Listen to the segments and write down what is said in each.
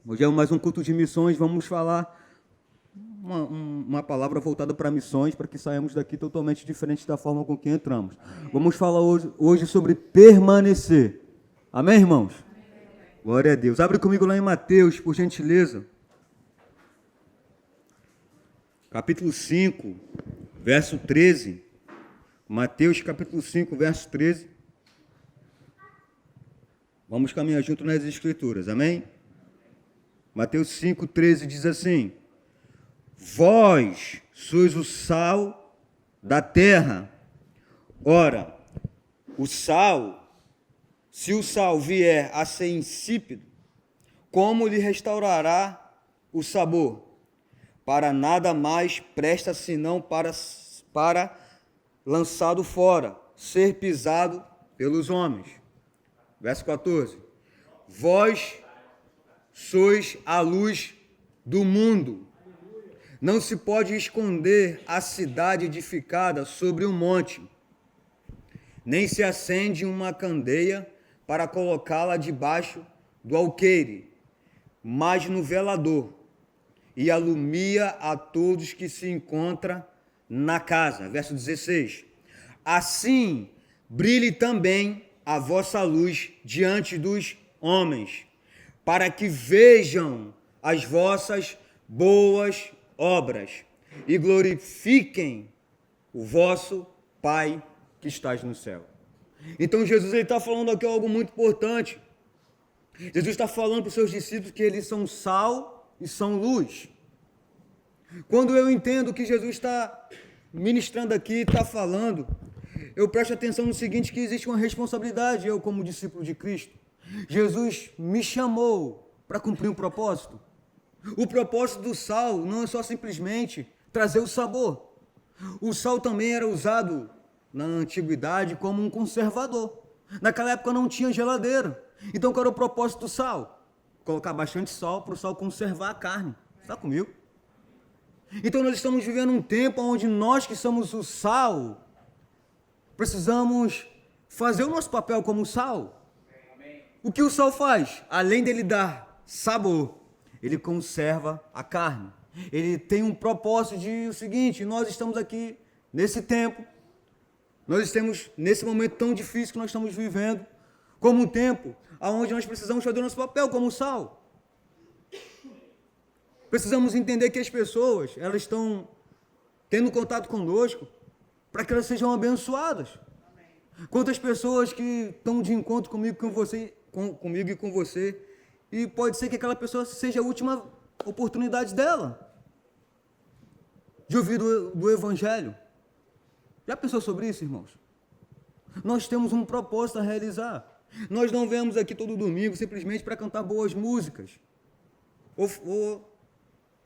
Hoje é mais um culto de missões, vamos falar uma palavra voltada para missões, para que saímos daqui totalmente diferente da forma com que entramos. Vamos falar hoje sobre permanecer. Amém, irmãos? Glória a Deus. Abre comigo lá em Mateus, por gentileza. Capítulo 5, verso 13. Mateus, capítulo 5, verso 13. Vamos caminhar junto nas Escrituras, amém? Mateus 5, 13 diz assim: Vós sois o sal da terra. Ora, se o sal vier a ser insípido, como lhe restaurará o sabor? Para nada mais presta senão para lançado fora, ser pisado pelos homens. Verso 14. Vós sois a luz do mundo. Não se pode esconder a cidade edificada sobre um monte, nem se acende uma candeia para colocá-la debaixo do alqueire, mas no velador, e alumia a todos que se encontram na casa. Verso 16. Assim brilhe também a vossa luz diante dos homens, para que vejam as vossas boas obras e glorifiquem o vosso Pai que estás no céu. Então Jesus está falando aqui algo muito importante. Jesus está falando para os seus discípulos que eles são sal e são luz. Quando eu entendo o que Jesus está ministrando aqui, está falando, eu presto atenção no seguinte, que existe uma responsabilidade, eu como discípulo de Cristo. Jesus me chamou para cumprir um propósito. O propósito do sal não é só simplesmente trazer o sabor. O sal também era usado na antiguidade como um conservador. Naquela época não tinha geladeira. Então qual era o propósito do sal? Colocar bastante sal para o sal conservar a carne. Está comigo? Então nós estamos vivendo um tempo onde nós que somos o sal, precisamos fazer o nosso papel como sal. O que o sal faz? Além dele dar sabor, ele conserva a carne. Ele tem um propósito de o seguinte: nós estamos aqui nesse tempo, nós estamos nesse momento tão difícil que nós estamos vivendo, como um tempo onde nós precisamos fazer o nosso papel como sal. Precisamos entender que as pessoas, elas estão tendo contato conosco para que elas sejam abençoadas. Quantas pessoas que estão de encontro comigo e com você, e pode ser que aquela pessoa seja a última oportunidade dela de ouvir do Evangelho. Já pensou sobre isso, irmãos? Nós temos um propósito a realizar. Nós não viemos aqui todo domingo simplesmente para cantar boas músicas ou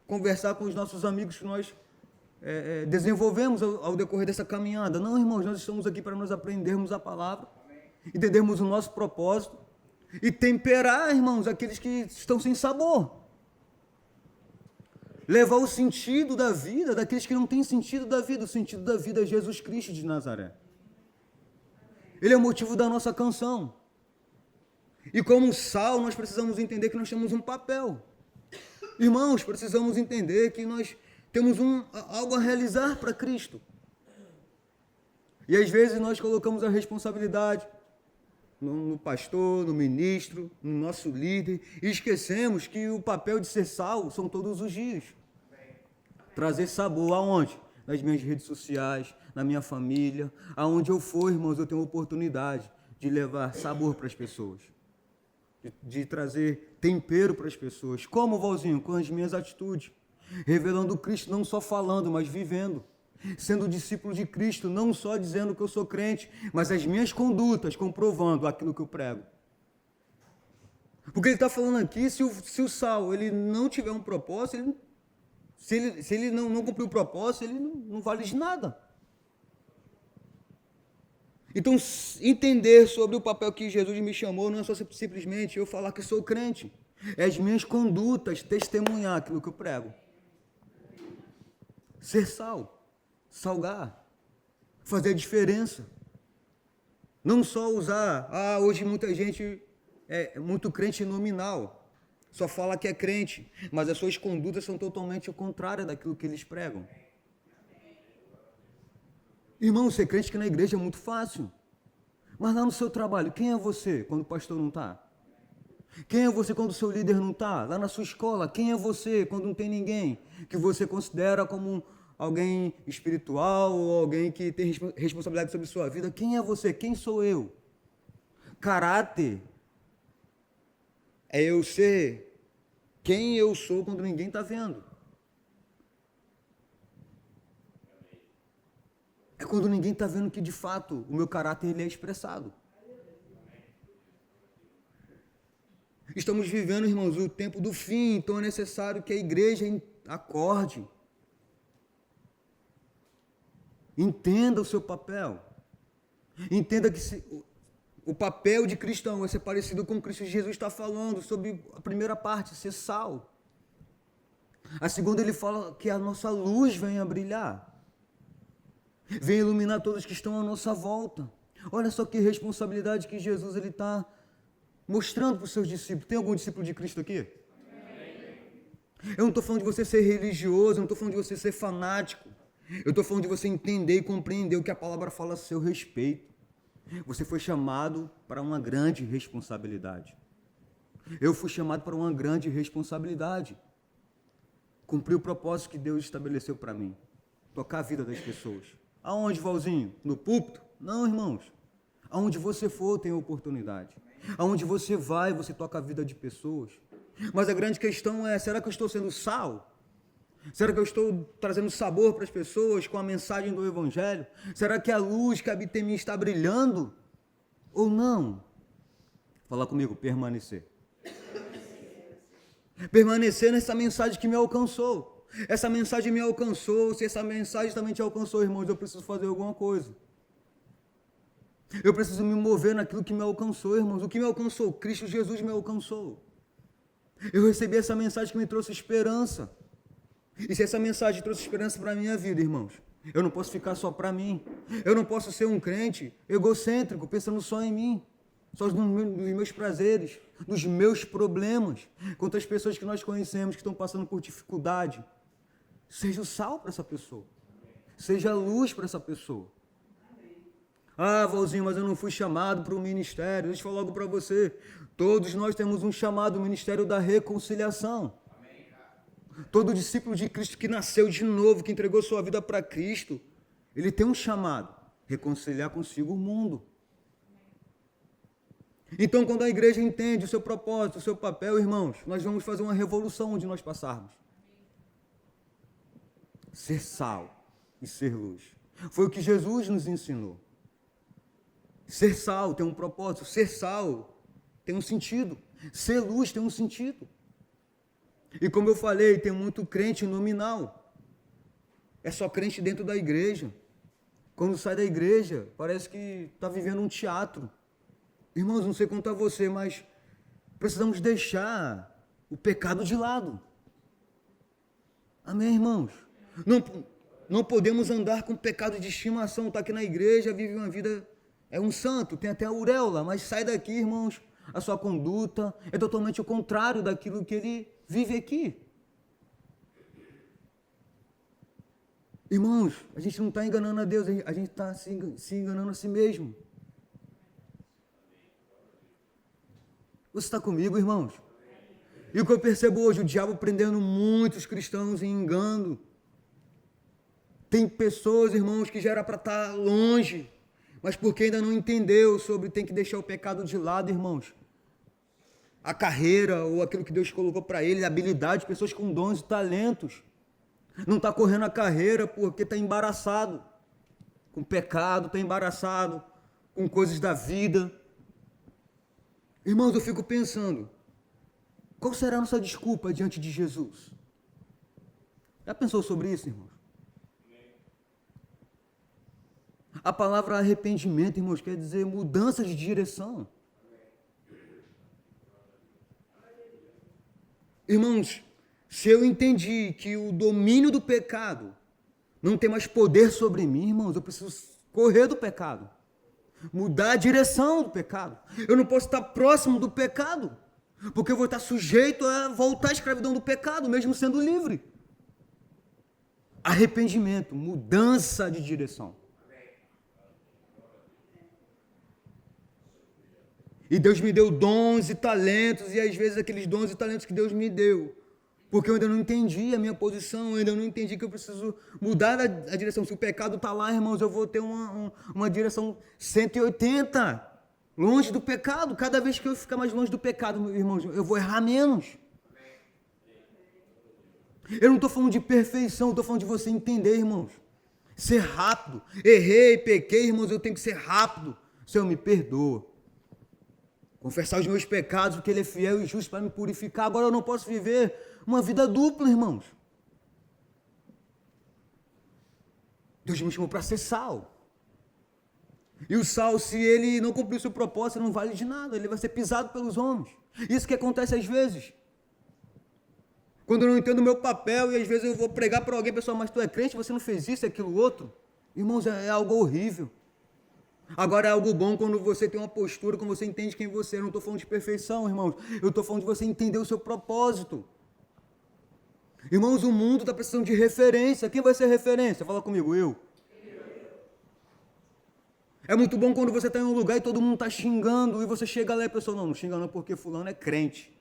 conversar com os nossos amigos que nós desenvolvemos ao decorrer dessa caminhada. Não, irmãos, nós estamos aqui para nós aprendermos a palavra, entendermos o nosso propósito e temperar, irmãos, aqueles que estão sem sabor. Levar o sentido da vida daqueles que não têm sentido da vida. O sentido da vida é Jesus Cristo de Nazaré. Ele é o motivo da nossa canção. E como sal, nós precisamos entender que nós temos um papel. Irmãos, precisamos entender que nós temos algo a realizar para Cristo. E às vezes nós colocamos a responsabilidade no pastor, no ministro, no nosso líder, e esquecemos que o papel de ser sal são todos os dias. Trazer sabor aonde? Nas minhas redes sociais, na minha família, aonde eu for, irmãos, eu tenho a oportunidade de levar sabor para as pessoas. de trazer tempero para as pessoas. Como, Valzinho? Com as minhas atitudes. Revelando Cristo, não só falando, mas vivendo. Sendo discípulo de Cristo, não só dizendo que eu sou crente, mas as minhas condutas comprovando aquilo que eu prego. Porque ele está falando aqui, se o sal ele não tiver um propósito, se ele não cumprir o propósito, ele não vale de nada. Então, entender sobre o papel que Jesus me chamou não é só simplesmente eu falar que sou crente. É as minhas condutas testemunhar aquilo que eu prego. Ser sal, salgar, fazer a diferença. Não só usar, hoje muita gente é muito crente nominal, só fala que é crente, mas as suas condutas são totalmente o contrário daquilo que eles pregam. Irmão, ser crente aqui na igreja é muito fácil, mas lá no seu trabalho, quem é você quando o pastor não está? Quem é você quando o seu líder não está? Lá na sua escola, quem é você quando não tem ninguém que você considera como alguém espiritual ou alguém que tem responsabilidade sobre sua vida? Quem é você? Quem sou eu? Caráter é eu ser quem eu sou quando ninguém está vendo. É quando ninguém está vendo que, de fato, o meu caráter ele é expressado. Estamos vivendo, irmãos, o tempo do fim, então é necessário que a igreja acorde. Entenda o seu papel. Entenda que o papel de cristão é ser parecido com o Cristo Jesus está falando sobre a primeira parte, ser sal. A segunda, ele fala que a nossa luz venha a brilhar. Venha iluminar todos que estão à nossa volta. Olha só que responsabilidade que Jesus está mostrando para os seus discípulos. Tem algum discípulo de Cristo aqui? Eu não estou falando de você ser religioso, eu não estou falando de você ser fanático. Eu estou falando de você entender e compreender o que a palavra fala a seu respeito. Você foi chamado para uma grande responsabilidade. Eu fui chamado para uma grande responsabilidade. Cumprir o propósito que Deus estabeleceu para mim. Tocar a vida das pessoas. Aonde, Valzinho? No púlpito? Não, irmãos. Aonde você for, tem oportunidade. Aonde você vai, você toca a vida de pessoas. Mas a grande questão é, será que eu estou sendo sal? Será que eu estou trazendo sabor para as pessoas com a mensagem do Evangelho? Será que a luz que habita em mim está brilhando? Ou não? Fala comigo, permanecer. Permanecer nessa mensagem que me alcançou. Essa mensagem me alcançou. Se essa mensagem também te alcançou, irmãos, eu preciso fazer alguma coisa. Eu preciso me mover naquilo que me alcançou, irmãos. O que me alcançou? Cristo Jesus me alcançou. Eu recebi essa mensagem que me trouxe esperança. E se essa mensagem trouxe esperança para a minha vida, irmãos, eu não posso ficar só para mim. Eu não posso ser um crente egocêntrico, pensando só em mim, só nos meus prazeres, nos meus problemas. Quantas pessoas que nós conhecemos que estão passando por dificuldade, seja o sal para essa pessoa, seja a luz para essa pessoa. Valzinho, mas eu não fui chamado para o ministério. Deixa eu falar algo para você. Todos nós temos um chamado, o ministério da reconciliação. Todo discípulo de Cristo que nasceu de novo, que entregou sua vida para Cristo, ele tem um chamado, reconciliar consigo o mundo. Então, quando a igreja entende o seu propósito, o seu papel, irmãos, nós vamos fazer uma revolução onde nós passarmos. Ser sal e ser luz. Foi o que Jesus nos ensinou. Ser sal tem um propósito, ser sal tem um sentido, ser luz tem um sentido. E como eu falei, tem muito crente nominal. É só crente dentro da igreja. Quando sai da igreja, parece que está vivendo um teatro. Irmãos, não sei contar você, mas precisamos deixar o pecado de lado. Amém, irmãos? Não podemos andar com pecado de estimação. Está aqui na igreja, vive uma vida, é um santo, tem até a auréola, mas sai daqui, irmãos, a sua conduta é totalmente o contrário daquilo que ele vive aqui. Irmãos, a gente não está enganando a Deus, a gente está se enganando a si mesmo. Você está comigo, irmãos? E o que eu percebo hoje, o diabo prendendo muitos cristãos em engano. Tem pessoas, irmãos, que já era para estar longe, mas porque ainda não entendeu sobre tem que deixar o pecado de lado, irmãos. a carreira ou aquilo que Deus colocou para ele, habilidade, pessoas com dons e talentos. Não está correndo a carreira porque está embaraçado com pecado, está embaraçado com coisas da vida. Irmãos, eu fico pensando, qual será a nossa desculpa diante de Jesus? Já pensou sobre isso, irmãos? A palavra arrependimento, irmãos, quer dizer mudança de direção. Irmãos, se eu entendi que o domínio do pecado não tem mais poder sobre mim, irmãos, eu preciso correr do pecado, mudar a direção do pecado. Eu não posso estar próximo do pecado, porque eu vou estar sujeito a voltar à escravidão do pecado, mesmo sendo livre. Arrependimento, mudança de direção. E Deus me deu dons e talentos, e às vezes aqueles dons e talentos que Deus me deu, porque eu ainda não entendi a minha posição, eu ainda não entendi que eu preciso mudar a direção. Se o pecado está lá, irmãos, eu vou ter uma direção 180, longe do pecado. Cada vez que eu ficar mais longe do pecado, irmãos, eu vou errar menos. Eu não estou falando de perfeição, eu estou falando de você entender, irmãos. Ser rápido. Errei, pequei, irmãos, eu tenho que ser rápido. Senhor, me perdoa. Confessar os meus pecados, porque Ele é fiel e justo para me purificar. Agora eu não posso viver uma vida dupla, irmãos. Deus me chamou para ser sal. E o sal, se ele não cumprir o seu propósito, não vale de nada. Ele vai ser pisado pelos homens. Isso que acontece às vezes. Quando eu não entendo o meu papel e às vezes eu vou pregar para alguém, pessoal, mas tu é crente, você não fez isso, aquilo, outro. Irmãos, é algo horrível. Agora é algo bom quando você tem uma postura, quando você entende quem você é. Eu não estou falando de perfeição, irmãos. Eu estou falando de você entender o seu propósito. Irmãos, o mundo está precisando de referência. Quem vai ser referência? Fala comigo, eu. É muito bom quando você está em um lugar e todo mundo está xingando e você chega lá e a pessoa, não xinga não porque fulano é crente.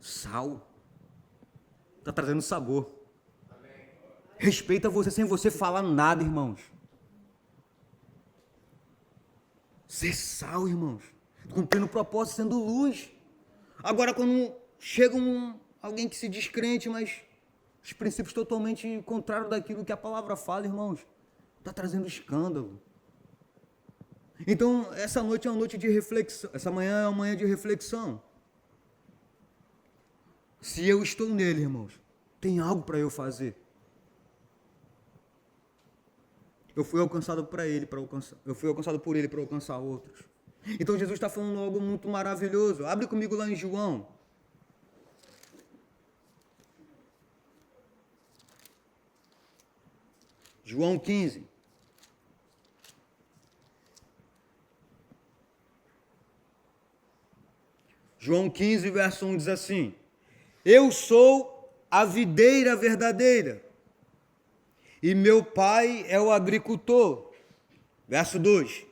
Sal. Está trazendo sabor. Respeita você sem você falar nada, irmãos. Ser sal, irmãos. Cumprindo o propósito, sendo luz. Agora, quando chega alguém que se diz crente, mas os princípios totalmente contrários daquilo que a palavra fala, irmãos, está trazendo escândalo. Então, essa noite é uma noite de reflexão. Essa manhã é uma manhã de reflexão. Se eu estou nele, irmãos, tem algo para eu fazer. Eu fui alcançado eu fui alcançado por ele para alcançar outros. Então Jesus está falando algo muito maravilhoso. Abre comigo lá em João. João 15. João 15, verso 1 diz assim: Eu sou a videira verdadeira, e meu pai é o agricultor. Verso 2.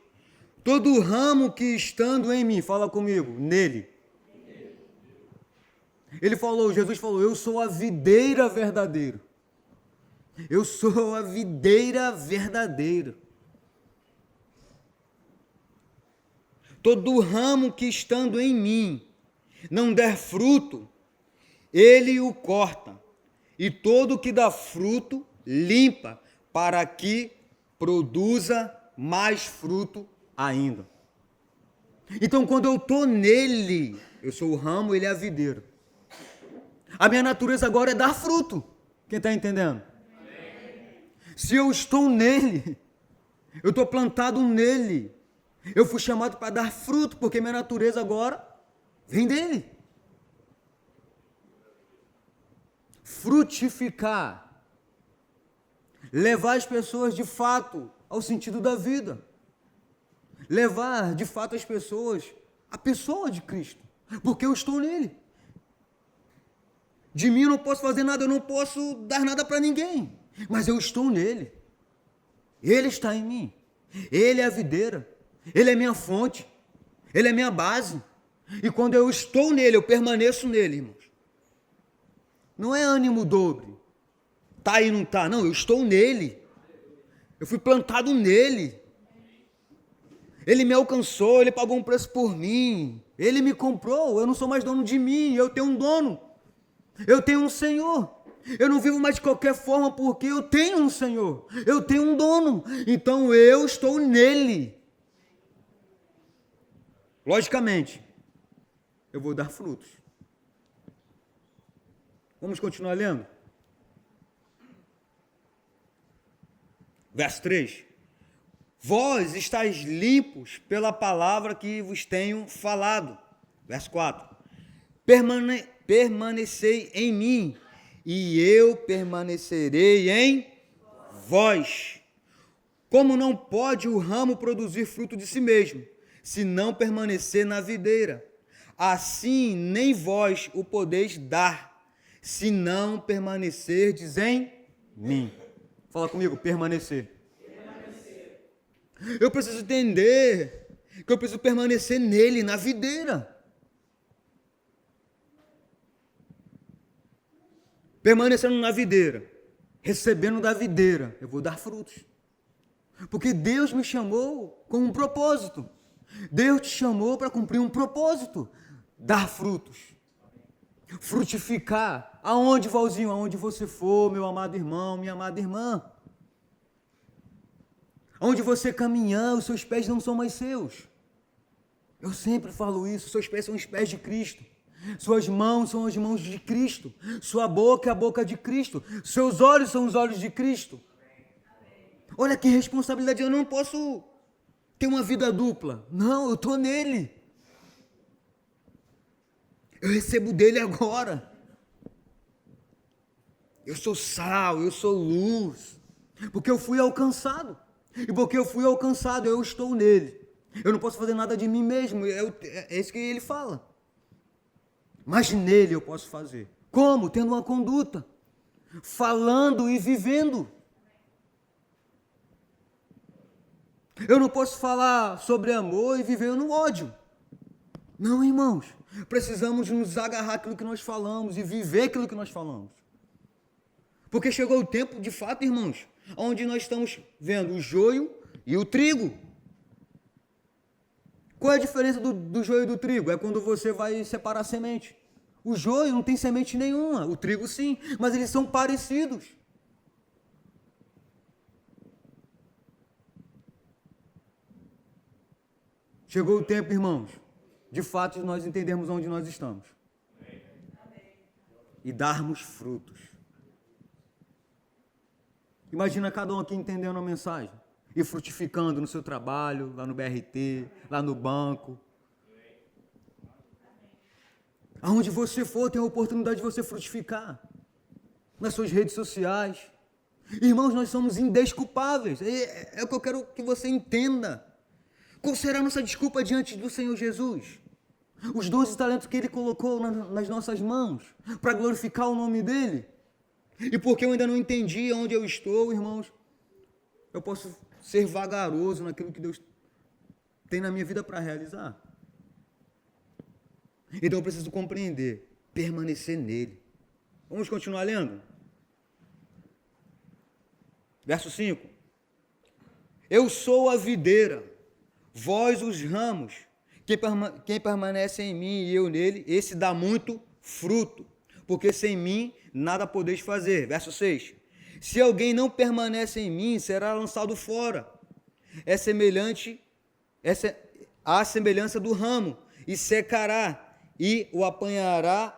Todo ramo que estando em mim, fala comigo, nele. Jesus falou, eu sou a videira verdadeira. Eu sou a videira verdadeira. Todo ramo que estando em mim não der fruto, ele o corta. E todo que dá fruto, limpa, para que produza mais fruto ainda. Então, quando eu estou nele, eu sou o ramo, ele é a videira. A minha natureza agora é dar fruto. Quem está entendendo? Se eu estou nele, eu estou plantado nele, eu fui chamado para dar fruto, porque minha natureza agora vem dele. Frutificar, levar as pessoas de fato ao sentido da vida, levar de fato as pessoas à pessoa de Cristo, porque eu estou nele. De mim eu não posso fazer nada, eu não posso dar nada para ninguém, mas eu estou nele. Ele está em mim, ele é a videira, ele é minha fonte, ele é minha base. E quando eu estou nele, eu permaneço nele, irmãos. Não é ânimo dobre. Tá e não tá. Não, eu estou nele. Eu fui plantado nele. Ele me alcançou, ele pagou um preço por mim, ele me comprou, eu não sou mais dono de mim, eu tenho um dono, eu tenho um Senhor. Eu não vivo mais de qualquer forma porque eu tenho um Senhor, eu tenho um dono, então eu estou nele. Logicamente, eu vou dar frutos. Vamos continuar lendo? Verso 3. Vós estáis limpos pela palavra que vos tenho falado. Verso 4. Permanecei em mim, e eu permanecerei em vós. Como não pode o ramo produzir fruto de si mesmo, se não permanecer na videira, assim nem vós o podeis dar, se não permanecerdes em mim. Fala comigo, permanecer. Eu preciso entender que eu preciso permanecer nele, na videira. Permanecendo na videira, recebendo da videira, eu vou dar frutos. Porque Deus me chamou com um propósito. Deus te chamou para cumprir um propósito. Dar frutos. Frutificar. Aonde, Valzinho? Aonde você for, meu amado irmão, minha amada irmã. Onde você caminhar, os seus pés não são mais seus. Eu sempre falo isso, seus pés são os pés de Cristo. Suas mãos são as mãos de Cristo. Sua boca é a boca de Cristo. Seus olhos são os olhos de Cristo. Olha que responsabilidade, eu não posso ter uma vida dupla. Não, eu estou nele. Eu recebo dele agora. Eu sou sal, eu sou luz. Porque eu fui alcançado. E porque eu fui alcançado, eu estou nele. Eu não posso fazer nada de mim mesmo, é isso que ele fala. Mas nele eu posso fazer. Como? Tendo uma conduta. Falando e vivendo. Eu não posso falar sobre amor e viver no ódio. Não, irmãos. Precisamos nos agarrar àquilo que nós falamos e viver aquilo que nós falamos. Porque chegou o tempo, de fato, irmãos, onde nós estamos vendo o joio e o trigo. Qual é a diferença do joio e do trigo? É quando você vai separar a semente. O joio não tem semente nenhuma, o trigo sim, mas eles são parecidos. Chegou o tempo, irmãos, de fato nós entendermos onde nós estamos. E darmos frutos. Imagina cada um aqui entendendo a mensagem e frutificando no seu trabalho, lá no BRT, lá no banco. Aonde você for, tem a oportunidade de você frutificar. Nas suas redes sociais. Irmãos, nós somos indesculpáveis. É o que eu quero que você entenda. Qual será a nossa desculpa diante do Senhor Jesus? Os 12 talentos que Ele colocou nas nossas mãos para glorificar o nome dEle. E porque eu ainda não entendi onde eu estou, irmãos, eu posso ser vagaroso naquilo que Deus tem na minha vida para realizar. Então eu preciso compreender, permanecer nele. Vamos continuar lendo? Verso 5. Eu sou a videira, vós os ramos, quem permanece em mim e eu nele, esse dá muito fruto, porque sem mim nada podeis fazer. Verso 6. Se alguém não permanece em mim, será lançado fora. É semelhante à semelhança do ramo, e secará, e o apanhará,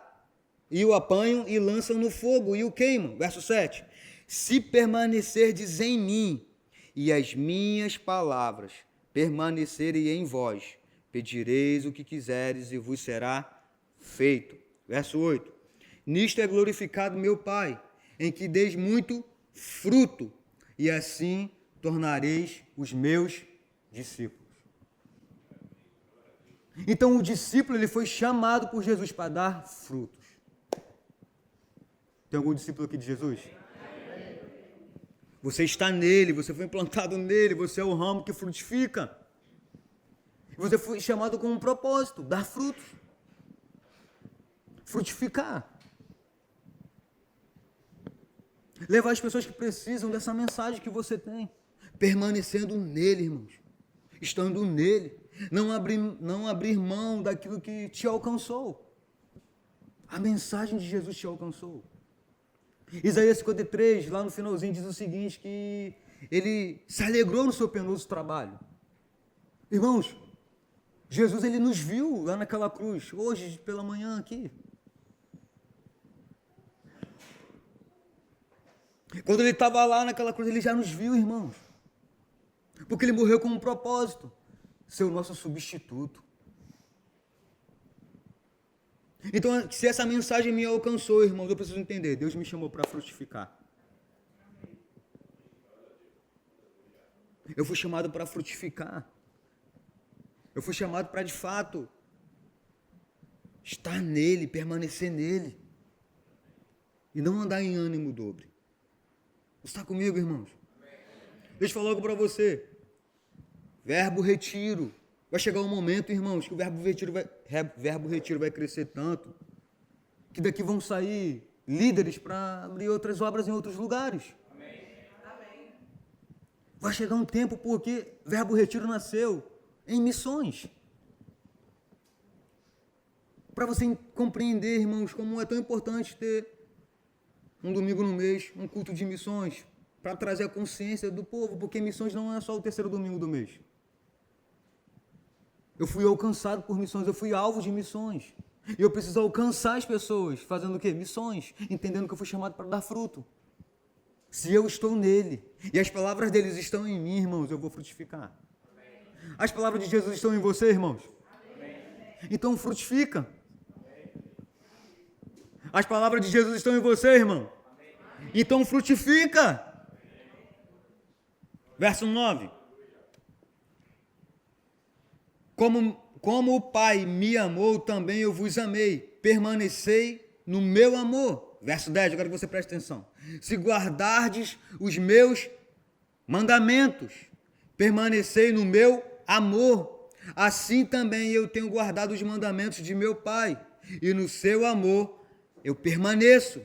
e o apanham e lançam no fogo e o queimam. Verso 7. Se permanecerdes em mim, e as minhas palavras permanecerem em vós, pedireis o que quiseres e vos será feito. Verso 8. Nisto é glorificado meu Pai, em que deis muito fruto, e assim tornareis os meus discípulos. Então o discípulo ele foi chamado por Jesus para dar frutos. Tem algum discípulo aqui de Jesus? Você está nele, você foi implantado nele, você é o ramo que frutifica. Você foi chamado com um propósito, dar frutos. Frutificar. Levar as pessoas que precisam dessa mensagem que você tem. Permanecendo nele, irmãos. estando nele, não abrir mão daquilo que te alcançou. A mensagem de Jesus te alcançou. Isaías 53, lá no finalzinho, diz o seguinte, que ele se alegrou no seu penoso trabalho. Irmãos, Jesus, ele nos viu lá naquela cruz, hoje pela manhã aqui. Quando ele estava lá naquela cruz, ele já nos viu, irmãos. Porque ele morreu com um propósito, ser o nosso substituto. Então, se essa mensagem me alcançou, irmãos, eu preciso entender, Deus me chamou para frutificar. Eu fui chamado para frutificar. Eu fui chamado para, de fato, estar nele, permanecer nele. E não andar em ânimo dobre. Você está comigo, irmãos? Deixa eu falar algo para você. Verbo retiro. Vai chegar um momento, irmãos, que o verbo retiro vai crescer tanto, que daqui vão sair líderes para abrir outras obras em outros lugares. Amém. Vai chegar um tempo porque verbo retiro nasceu em missões. Para você compreender, irmãos, como é tão importante ter um domingo no mês, um culto de missões, para trazer a consciência do povo, porque missões não é só o terceiro domingo do mês. Eu fui alcançado por missões, eu fui alvo de missões. E eu preciso alcançar as pessoas, fazendo o quê? Missões, entendendo que eu fui chamado para dar fruto. Se eu estou nele, e as palavras deles estão em mim, irmãos, eu vou frutificar. Amém. As palavras de Jesus estão em você, irmãos? Amém. Então frutifica. Amém. As palavras de Jesus estão em você, irmão? Amém. Então frutifica. Amém. Verso 9. Como o Pai me amou, também eu vos amei. Permanecei no meu amor. Verso 10, eu quero que você preste atenção. Se guardardes os meus mandamentos, permanecei no meu amor. Assim também eu tenho guardado os mandamentos de meu Pai, e no seu amor eu permaneço.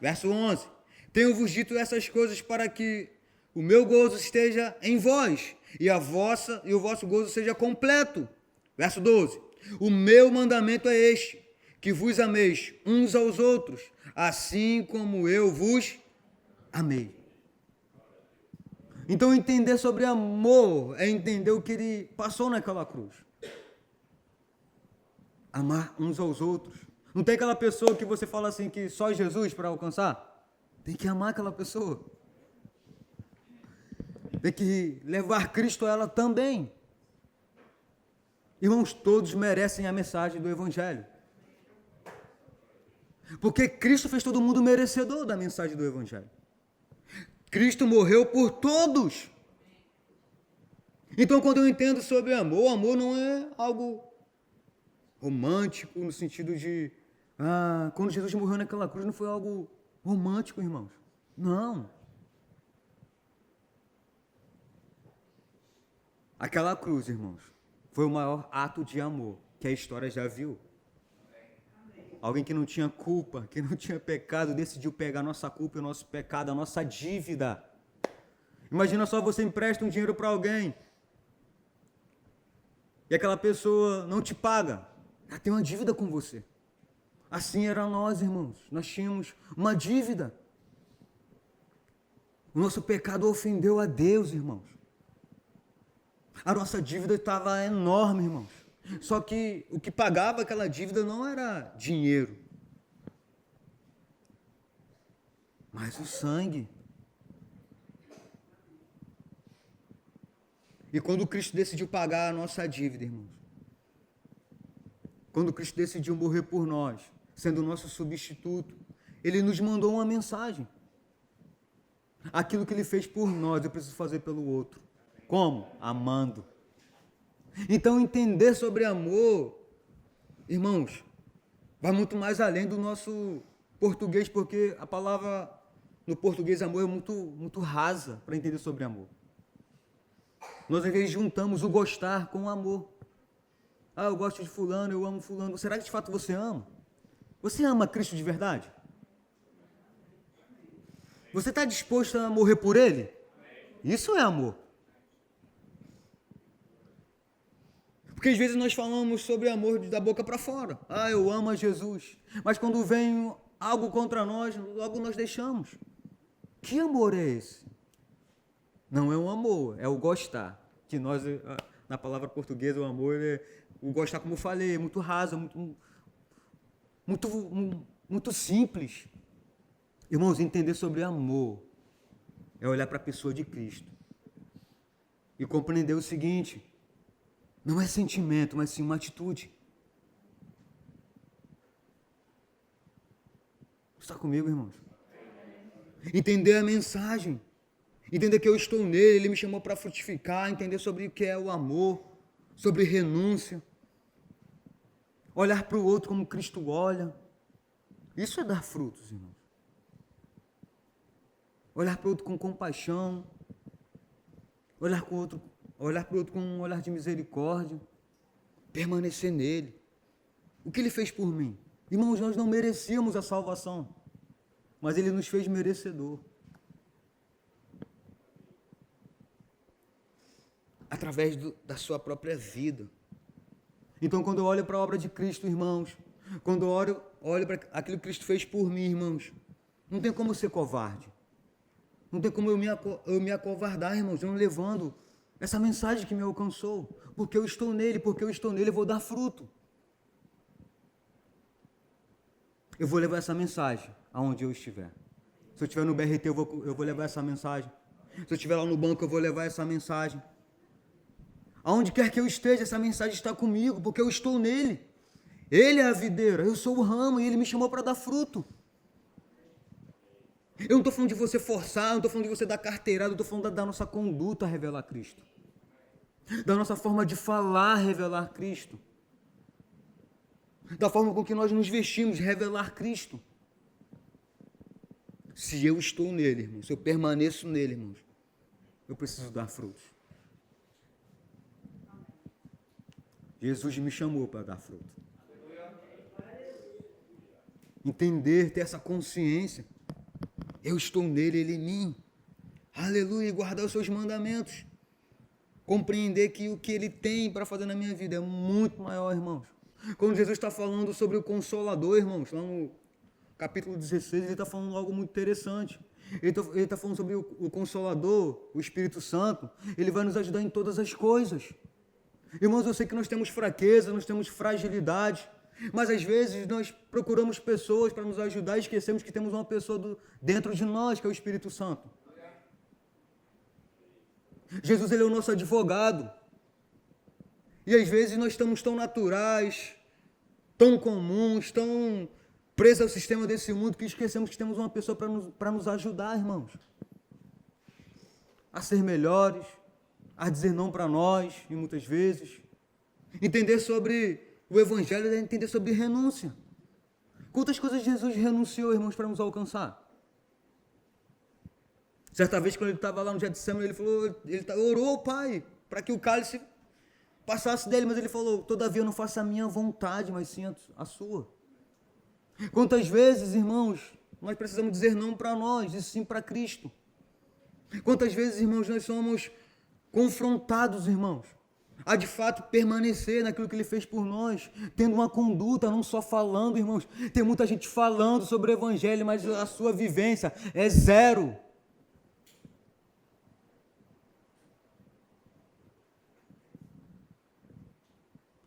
Verso 11. Tenho-vos dito essas coisas para que o meu gozo esteja em vós, e o vosso gozo seja completo. Verso 12. O meu mandamento é este, que vos ameis uns aos outros, assim como eu vos amei. Então, entender sobre amor é entender o que ele passou naquela cruz. Amar uns aos outros. Não tem aquela pessoa que você fala assim, que só Jesus para alcançar? Tem que amar aquela pessoa. Tem que levar Cristo a ela também. Irmãos, todos merecem a mensagem do Evangelho. Porque Cristo fez todo mundo merecedor da mensagem do Evangelho. Cristo morreu por todos. Então, quando eu entendo sobre amor, amor não é algo romântico, no sentido de... quando Jesus morreu naquela cruz, não foi algo romântico, irmãos. Não. Aquela cruz, irmãos, foi o maior ato de amor que a história já viu. Alguém que não tinha culpa, que não tinha pecado, decidiu pegar a nossa culpa e o nosso pecado, a nossa dívida. Imagina só, você empresta um dinheiro para alguém e aquela pessoa não te paga. Ela tem uma dívida com você. Assim era nós, irmãos. Nós tínhamos uma dívida. O nosso pecado ofendeu a Deus, irmãos. A nossa dívida estava enorme, irmãos. Só que o que pagava aquela dívida não era dinheiro, mas o sangue. E quando Cristo decidiu pagar a nossa dívida, irmãos, quando Cristo decidiu morrer por nós, sendo o nosso substituto, Ele nos mandou uma mensagem. Aquilo que Ele fez por nós, eu preciso fazer pelo outro. Como? Amando. Então, entender sobre amor, irmãos, vai muito mais além do nosso português, porque a palavra no português amor é muito rasa para entender sobre amor. Nós, às vezes, juntamos o gostar com o amor. Eu gosto de fulano, eu amo fulano. Será que, de fato, você ama? Você ama Cristo de verdade? Você está disposto a morrer por Ele? Isso é amor. Porque às vezes nós falamos sobre amor da boca para fora. Ah, eu amo a Jesus. Mas quando vem algo contra nós, logo nós deixamos. Que amor é esse? Não é um amor, é o gostar. Que nós, na palavra portuguesa, o amor é o gostar, como eu falei, é muito raso, muito simples. Irmãos, entender sobre amor é olhar para a pessoa de Cristo e compreender o seguinte: não é sentimento, mas sim uma atitude. Está comigo, irmãos? Entender a mensagem. Entender que eu estou nele, ele me chamou para frutificar, entender sobre o que é o amor, sobre renúncia. Olhar para o outro como Cristo olha. Isso é dar frutos, irmãos. Olhar para o outro com compaixão. Olhar para o outro com um olhar de misericórdia. Permanecer nele. O que ele fez por mim? Irmãos, nós não merecíamos a salvação, mas ele nos fez merecedor. Através da sua própria vida. Então, quando eu olho para a obra de Cristo, irmãos, quando eu olho para aquilo que Cristo fez por mim, irmãos, não tem como eu ser covarde. Não tem como eu me acovardar, irmãos, não levando essa mensagem que me alcançou. Porque eu estou nele, eu vou dar fruto. Eu vou levar essa mensagem aonde eu estiver. Se eu estiver no BRT, eu vou levar essa mensagem. Se eu estiver lá no banco, eu vou levar essa mensagem. Aonde quer que eu esteja, essa mensagem está comigo, porque eu estou nele. Ele é a videira, eu sou o ramo, e ele me chamou para dar fruto. Eu não estou falando de você forçar, não estou falando de você dar carteirada, eu estou falando da nossa conduta a revelar Cristo. Da nossa forma de falar revelar Cristo. Da forma com que nós nos vestimos revelar Cristo. Se eu estou nele, irmãos, se eu permaneço nele, irmãos, eu preciso dar frutos. Jesus me chamou para dar fruto. Entender, ter essa consciência. Eu estou nele, ele em mim. Aleluia, e guardar os seus mandamentos. Compreender que o que ele tem para fazer na minha vida é muito maior, irmãos. Quando Jesus está falando sobre o Consolador, irmãos, lá no capítulo 16, ele está falando algo muito interessante. Ele está falando sobre o Consolador, o Espírito Santo. Ele vai nos ajudar em todas as coisas. Irmãos, eu sei que nós temos fraqueza, nós temos fragilidade, mas às vezes nós procuramos pessoas para nos ajudar e esquecemos que temos uma pessoa dentro de nós, que é o Espírito Santo. Jesus, ele é o nosso advogado. E às vezes nós estamos tão naturais, tão comuns, tão presos ao sistema desse mundo, que esquecemos que temos uma pessoa para nos ajudar, irmãos. A ser melhores, a dizer não para nós, e muitas vezes. Entender sobre o Evangelho é entender sobre renúncia. Quantas coisas Jesus renunciou, irmãos, para nos alcançar? Certa vez, quando ele estava lá no Getsemane, ele orou ao Pai para que o cálice passasse dele, mas ele falou: todavia não faça a minha vontade, mas sim a sua. Quantas vezes, irmãos, nós precisamos dizer não para nós e sim para Cristo? Quantas vezes, irmãos, nós somos confrontados, irmãos, a de fato permanecer naquilo que ele fez por nós, tendo uma conduta, não só falando, irmãos. Tem muita gente falando sobre o Evangelho, mas a sua vivência é zero.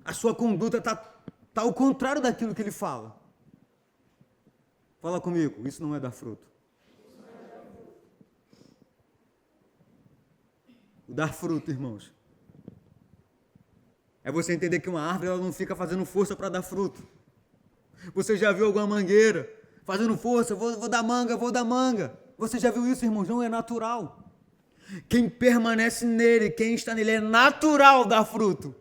A sua conduta está ao contrário daquilo que ele fala. Fala comigo, isso não é dar fruto. O dar fruto, irmãos, é você entender que uma árvore ela não fica fazendo força para dar fruto. Você já viu alguma mangueira fazendo força? Vou dar manga, vou dar manga. Você já viu isso, irmãos? Não é natural. Quem permanece nele, quem está nele, é natural dar fruto.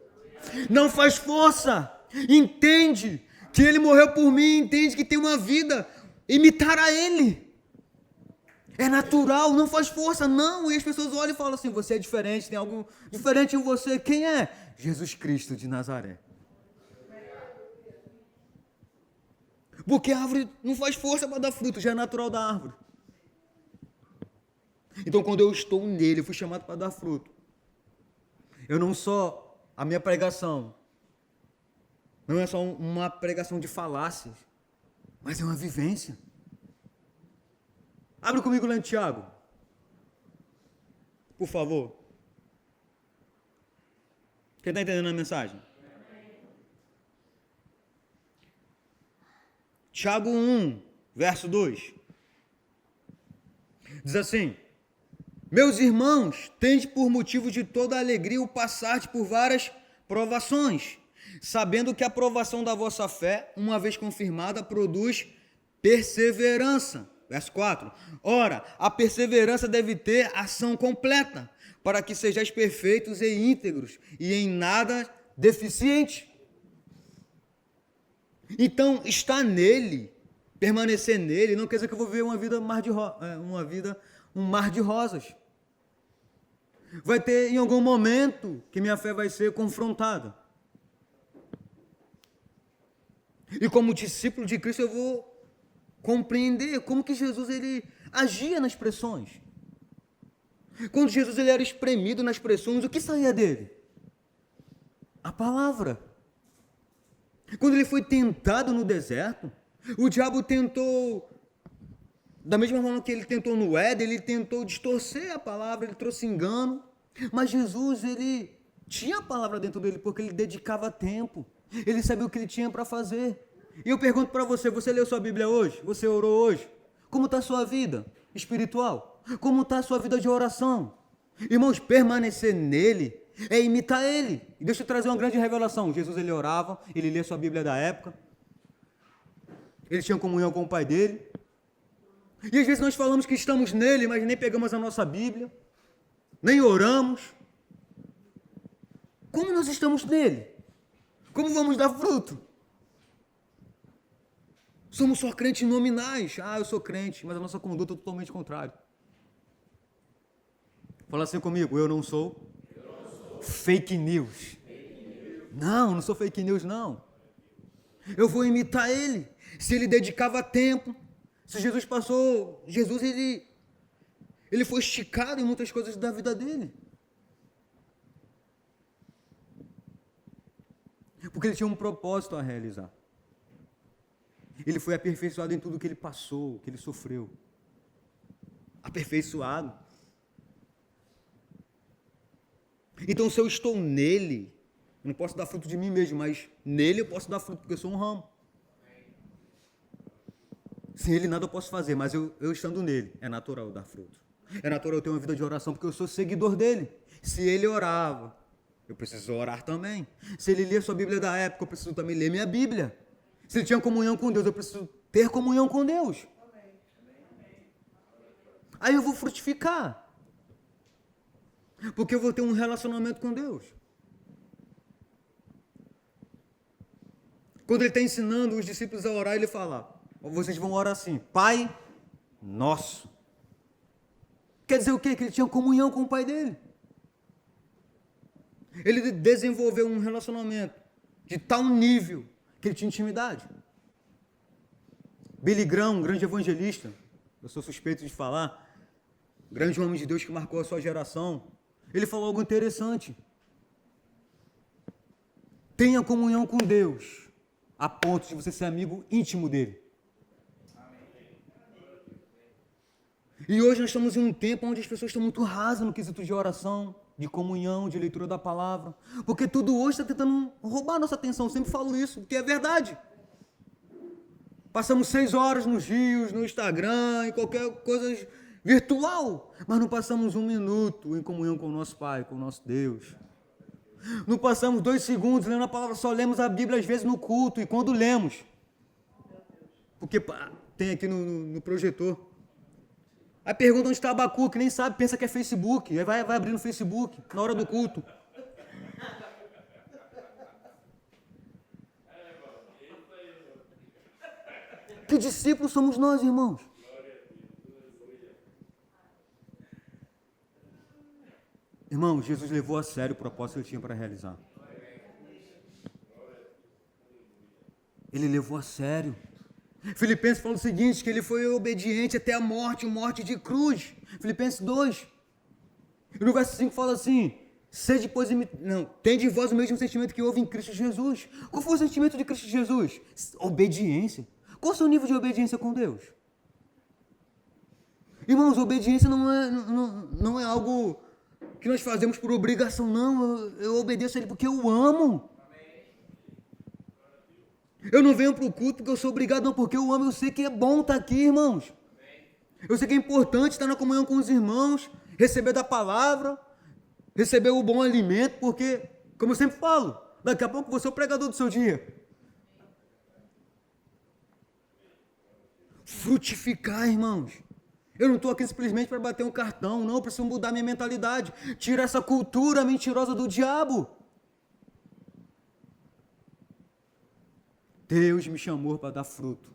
Não faz força. Entende que ele morreu por mim, entende que tem uma vida. Imitar a ele. É natural, não faz força, não. E as pessoas olham e falam assim: você é diferente, tem algo diferente em você. Quem é? Jesus Cristo de Nazaré. Porque a árvore não faz força para dar fruto, já é natural da árvore. Então, quando eu estou nele, eu fui chamado para dar fruto. Eu não só, a minha pregação Não é só uma pregação de falácias, mas é uma vivência. Abre comigo lá em Tiago, por favor. Quem está entendendo a mensagem? Tiago 1, verso 2. Diz assim: meus irmãos, tende por motivo de toda alegria o passar por várias provações, sabendo que a provação da vossa fé, uma vez confirmada, produz perseverança. Verso 4. Ora, a perseverança deve ter ação completa, para que sejais perfeitos e íntegros, e em nada deficientes. Então, estar nele, permanecer nele, não quer dizer que eu vou viver uma vida um mar de rosas. Vai ter em algum momento que minha fé vai ser confrontada. E como discípulo de Cristo eu vou compreender como que Jesus ele agia nas pressões. Quando Jesus ele era espremido nas pressões, o que saía dele? A palavra. Quando ele foi tentado no deserto, o diabo tentou, da mesma forma que ele tentou no Éden, ele tentou distorcer a palavra, ele trouxe engano. Mas Jesus, ele tinha a palavra dentro dele, porque ele dedicava tempo. Ele sabia o que ele tinha para fazer. E eu pergunto para você, você leu sua Bíblia hoje? Você orou hoje? Como está a sua vida espiritual? Como está a sua vida de oração? Irmãos, permanecer nele é imitar ele. E deixa eu trazer uma grande revelação. Jesus, ele orava, ele lia sua Bíblia da época. Ele tinha comunhão com o Pai dele. E às vezes nós falamos que estamos nele, mas nem pegamos a nossa Bíblia, nem oramos. Como nós estamos nele? Como vamos dar fruto? Somos só crentes nominais. Eu sou crente, mas a nossa conduta é totalmente contrária. Fala assim comigo, eu não sou fake news. Não sou fake news, não. Eu vou imitar ele. Se ele dedicava tempo, se Jesus passou, Jesus ele foi esticado em muitas coisas da vida dele. Porque ele tinha um propósito a realizar. Ele foi aperfeiçoado em tudo que ele passou, que ele sofreu. Aperfeiçoado. Então, se eu estou nele, eu não posso dar fruto de mim mesmo, mas nele eu posso dar fruto, porque eu sou um ramo. Sem ele nada eu posso fazer, mas eu estando nele, é natural eu dar fruto. É natural eu ter uma vida de oração, porque eu sou seguidor dele. Se ele orava, eu preciso orar também. Se ele lia sua Bíblia da época, eu preciso também ler minha Bíblia. Se ele tinha comunhão com Deus, eu preciso ter comunhão com Deus. Aí eu vou frutificar. Porque eu vou ter um relacionamento com Deus. Quando ele está ensinando os discípulos a orar, ele fala, vocês vão orar assim, Pai Nosso. Quer dizer o quê? Que ele tinha comunhão com o Pai dele. Ele desenvolveu um relacionamento de tal nível que ele tinha intimidade. Billy Graham, um grande evangelista, eu sou suspeito de falar, grande homem de Deus que marcou a sua geração, ele falou algo interessante. Tenha comunhão com Deus, a ponto de você ser amigo íntimo dele. E hoje nós estamos em um tempo onde as pessoas estão muito rasas no quesito de oração, de comunhão, de leitura da palavra, porque tudo hoje está tentando roubar a nossa atenção. Eu sempre falo isso, porque é verdade. Passamos 6 horas nos rios, no Instagram, em qualquer coisa virtual, mas não passamos 1 minuto em comunhão com o nosso Pai, com o nosso Deus. Não passamos 2 segundos lendo a palavra, só lemos a Bíblia às vezes no culto, e quando lemos, porque tem aqui no projetor. Aí pergunta onde está Abacuque, nem sabe, pensa que é Facebook, aí vai abrir no Facebook, na hora do culto. Que discípulos somos nós, irmãos? Irmão, Jesus levou a sério o propósito que ele tinha para realizar. Ele levou a sério. Filipenses fala o seguinte, que ele foi obediente até a morte de cruz. Filipenses 2. E no verso 5 fala assim, Sede, pois, não, tende em vós o mesmo sentimento que houve em Cristo Jesus. Qual foi o sentimento de Cristo Jesus? Obediência. Qual é o seu nível de obediência com Deus? Irmãos, obediência não é algo que nós fazemos por obrigação, não. Eu obedeço a Ele porque eu amo. Eu não venho para o culto porque eu sou obrigado, não, porque eu amo. Eu sei que é bom estar aqui, irmãos. Eu sei que é importante estar na comunhão com os irmãos, receber da palavra, receber o bom alimento, porque, como eu sempre falo, daqui a pouco você é o pregador do seu dia. Frutificar, irmãos. Eu não estou aqui simplesmente para bater um cartão, não, eu preciso mudar minha mentalidade, tirar essa cultura mentirosa do diabo. Deus me chamou para dar fruto.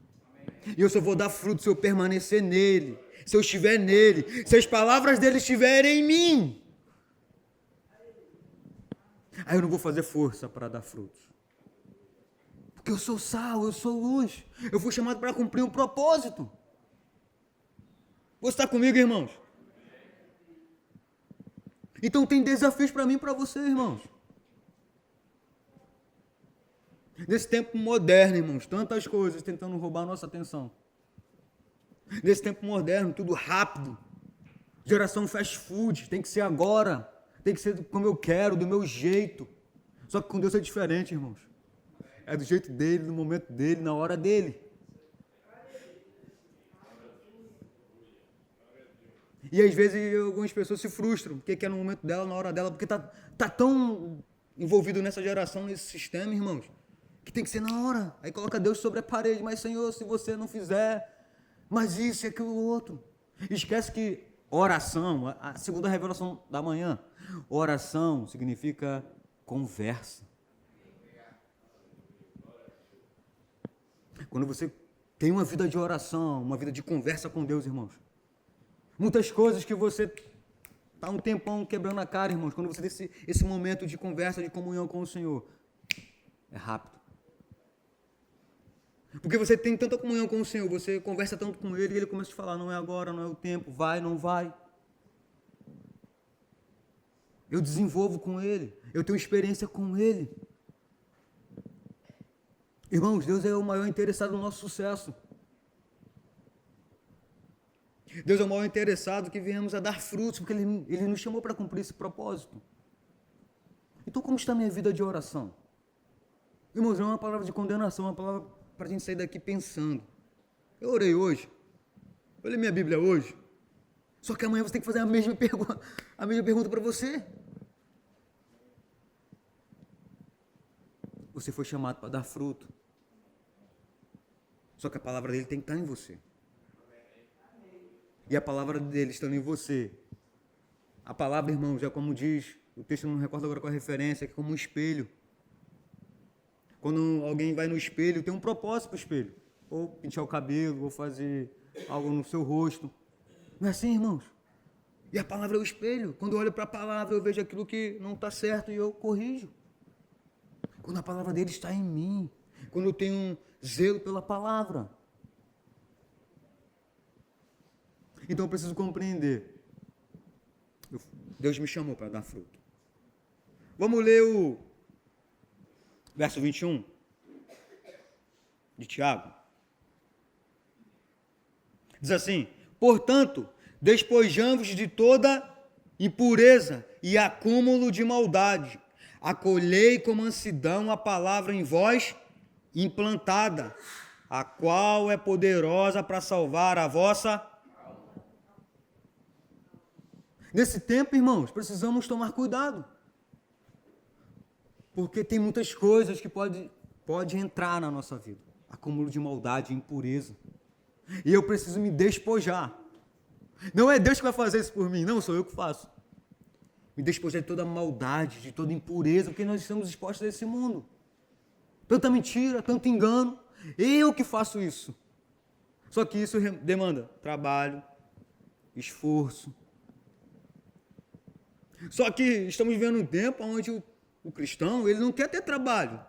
E eu só vou dar fruto se eu permanecer nele, se eu estiver nele, se as palavras dele estiverem em mim. Aí eu não vou fazer força para dar frutos. Porque eu sou sal, eu sou luz. Eu fui chamado para cumprir um propósito. Você está comigo, irmãos? Então tem desafios para mim e para você, irmãos. Nesse tempo moderno, irmãos, tantas coisas tentando roubar a nossa atenção. Nesse tempo moderno, tudo rápido. Geração fast food, tem que ser agora. Tem que ser como eu quero, do meu jeito. Só que com Deus é diferente, irmãos. É do jeito dele, no momento dele, na hora dele. E às vezes algumas pessoas se frustram, porque quer no momento dela, na hora dela, porque tá tão envolvido nessa geração, nesse sistema, irmãos, que tem que ser na hora. Aí coloca Deus sobre a parede, mas Senhor, se você não fizer, mas isso e aquilo outro. Esquece que oração, a segunda revelação da manhã, oração significa conversa. Quando você tem uma vida de oração, uma vida de conversa com Deus, irmãos, muitas coisas que você está um tempão quebrando a cara, irmãos, quando você tem esse momento de conversa, de comunhão com o Senhor, é rápido. Porque você tem tanta comunhão com o Senhor, você conversa tanto com Ele, e Ele começa a te falar, não é agora, não é o tempo, vai, não vai. Eu desenvolvo com Ele, eu tenho experiência com Ele. Irmãos, Deus é o maior interessado no nosso sucesso. Deus é o maior interessado que viemos a dar frutos, porque Ele nos chamou para cumprir esse propósito. Então, como está a minha vida de oração? Irmãos, não é uma palavra de condenação, é uma palavra para a gente sair daqui pensando. Eu orei hoje, eu li minha Bíblia hoje, só que amanhã você tem que fazer a mesma pergunta para você. Você foi chamado para dar fruto, só que a palavra dele tem que estar em você. E a palavra dele estando em você, a palavra, irmãos, é como diz, o texto não recordo agora qual a referência, é como um espelho. Quando alguém vai no espelho, tem um propósito para o espelho. Ou pentear o cabelo, ou fazer algo no seu rosto. Não é assim, irmãos? E a palavra é o espelho. Quando eu olho para a palavra, eu vejo aquilo que não está certo e eu corrijo. Quando a palavra dele está em mim. Quando eu tenho um zelo pela palavra. Então eu preciso compreender. Deus me chamou para dar fruto. Vamos ler o verso 21 de Tiago. Diz assim: portanto, despojamos de toda impureza e acúmulo de maldade. Acolhei com mansidão a palavra em vós implantada, a qual é poderosa para salvar a vossa. Nesse tempo, irmãos, precisamos tomar cuidado. Porque tem muitas coisas que pode entrar na nossa vida. Acúmulo de maldade, impureza. E eu preciso me despojar. Não é Deus que vai fazer isso por mim, não, sou eu que faço. Me despojar de toda maldade, de toda impureza, porque nós estamos expostos a esse mundo. Tanta mentira, tanto engano. Eu que faço isso. Só que isso demanda trabalho, esforço. Só que estamos vivendo um tempo onde o cristão, ele não quer ter trabalho.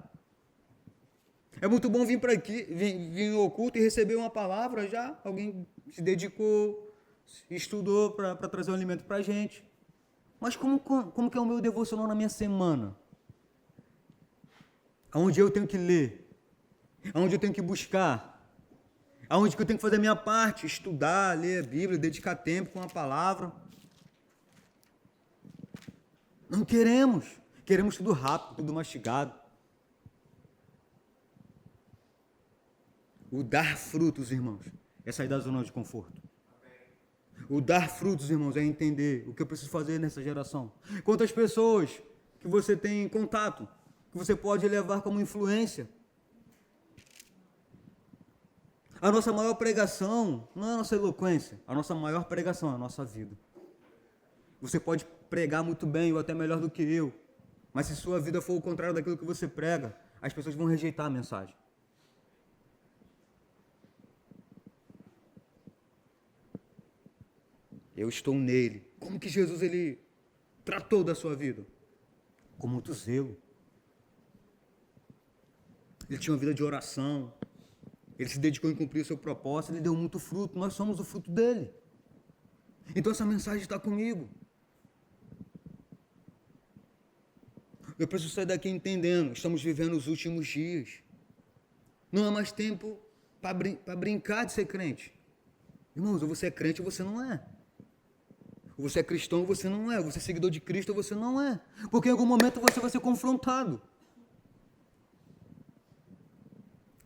É muito bom vir para aqui, vir ao culto e receber uma palavra já. Alguém se dedicou, estudou para trazer um alimento para a gente. Mas como que é o meu devocional na minha semana? Aonde eu tenho que ler? Aonde eu tenho que buscar? Aonde que eu tenho que fazer a minha parte? Estudar, ler a Bíblia, dedicar tempo com a palavra. Não queremos. Queremos tudo rápido, tudo mastigado. O dar frutos, irmãos, é sair da zona de conforto. O dar frutos, irmãos, é entender o que eu preciso fazer nessa geração. Quantas pessoas que você tem em contato, que você pode levar como influência. A nossa maior pregação não é a nossa eloquência, a nossa maior pregação é a nossa vida. Você pode pregar muito bem ou até melhor do que eu, mas se sua vida for o contrário daquilo que você prega, as pessoas vão rejeitar a mensagem. Eu estou nele. Como que Jesus ele tratou da sua vida? Com muito zelo. Ele tinha uma vida de oração. Ele se dedicou em cumprir o seu propósito. Ele deu muito fruto. Nós somos o fruto dele. Então essa mensagem está comigo. Eu preciso sair daqui entendendo. Estamos vivendo os últimos dias. Não há mais tempo para brincar de ser crente. Irmãos, ou você é crente ou você não é. Ou você é cristão ou você não é. Ou você é seguidor de Cristo ou você não é. Porque em algum momento você vai ser confrontado.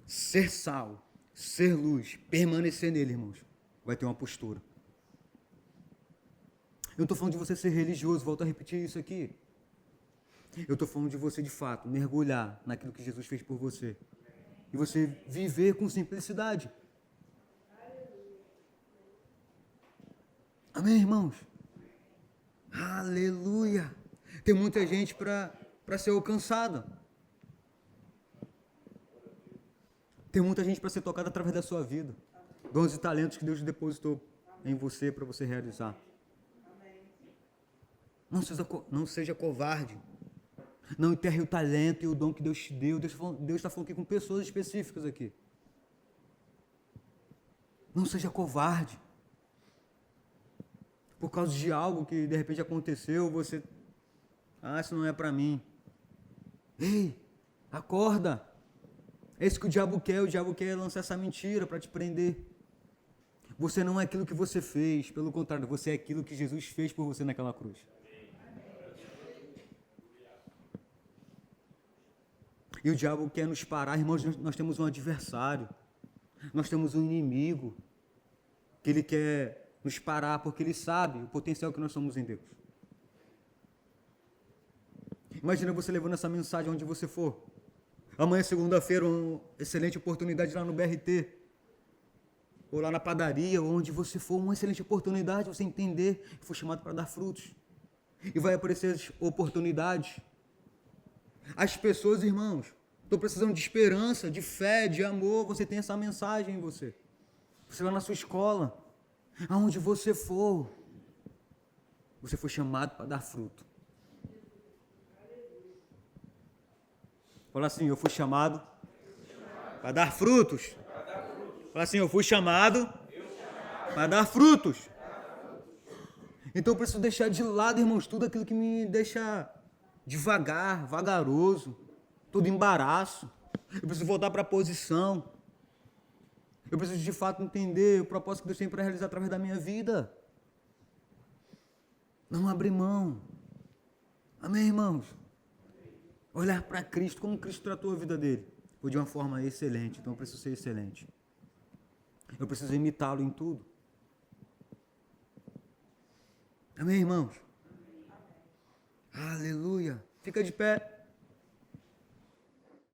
Ser sal, ser luz, permanecer nele, irmãos, vai ter uma postura. Eu não estou falando de você ser religioso, volto a repetir isso aqui. Eu estou falando de você, de fato, mergulhar naquilo que Jesus fez por você. E você viver com simplicidade. Amém, irmãos? Aleluia! Tem muita gente para ser alcançada. Tem muita gente para ser tocada através da sua vida. Dons e talentos que Deus depositou em você para você realizar. Não seja covarde. Não enterre o talento e o dom que Deus te deu. Deus está falando aqui com pessoas específicas aqui. Não seja covarde. Por causa de algo que de repente aconteceu, você... isso não é para mim. Ei, acorda. É isso que o diabo quer lançar essa mentira para te prender. Você não é aquilo que você fez, pelo contrário, você é aquilo que Jesus fez por você naquela cruz. E o diabo quer nos parar, irmãos, nós temos um adversário, nós temos um inimigo, que ele quer nos parar, porque ele sabe o potencial que nós somos em Deus. Imagina você levando essa mensagem onde você for. Amanhã, segunda-feira, uma excelente oportunidade lá no BRT, ou lá na padaria, ou onde você for, uma excelente oportunidade, você entender que foi chamado para dar frutos. E vai aparecer as oportunidades. As pessoas, irmãos, estão precisando de esperança, de fé, de amor. Você tem essa mensagem em você. Você vai na sua escola, aonde você for, você foi chamado para dar fruto. Fala assim, eu fui chamado para dar frutos. Fala assim, eu fui chamado para dar frutos. Então eu preciso deixar de lado, irmãos, tudo aquilo que me deixa devagar, vagaroso, todo embaraço. Eu preciso voltar para a posição. Eu preciso de fato entender o propósito que Deus tem para realizar através da minha vida. Não abrir mão. Amém, irmãos? Olhar para Cristo, como Cristo tratou a vida dele. Foi de uma forma excelente, então eu preciso ser excelente. Eu preciso imitá-lo em tudo. Amém, irmãos? Aleluia. Fica de pé.